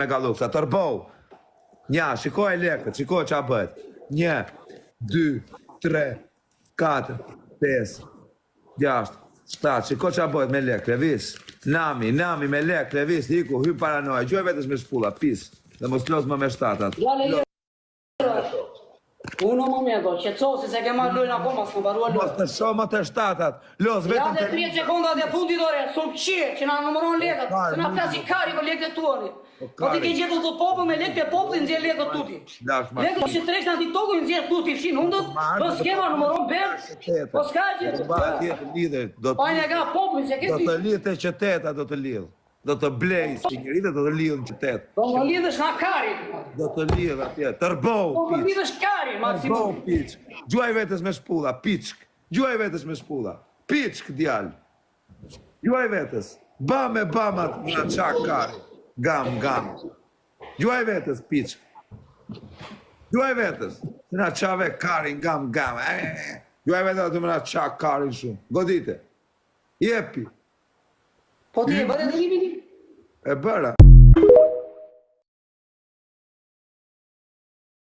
me galluksa, tërbou. Nja, shikoj lekët, shikoj qa bëhet. 1, 2, 3, 4, 5, 6, 7, shikoj qa bëhet me lekë, levis. Nami me lekë, levis, iku, hy paranoja, gjuaj vetës me shpulla, pis. Dhe mos los më me shtatat. Uno momento, qetëso se ke marrë lojën akoma, s'kom baruar lojën. Mos të shoh më të shtatat, los vetëm të 30 sekonda dhe fundit ore, s'om që na numëron lekët, se na plasi kari për lekët tuani. Po ti ke gjetur të popull me lekët e popullit nxjerr lekët tuti. Lekët që tresh në TikTok-un nxjerr tuti, fshin hundët, po skema numëron ber, po s'ka gjë. Po ai nga populli se ke ti. Do të lidhte qyteta, do të lidh. Do të blej si njëri dhe do të lidhë në qytet. Do të lidhësh nga kari. Do të lidhë atje, tërbou, Do të lidhësh kari, maksimum. Tërbou, piçk. Gjuaj vetës me shpulla, piçk. Gjuaj vetës me shpulla, piçk djalë. Gjuaj vetës, bam atë nga qak kari. Gam. Gjuaj vetës, piçk. Gjuaj vetës, nga qave kari, gam. Gjuaj vetës atë nga qak kari shumë. Godite. Jepi. Po ti e bërë edhe limin? E bëra.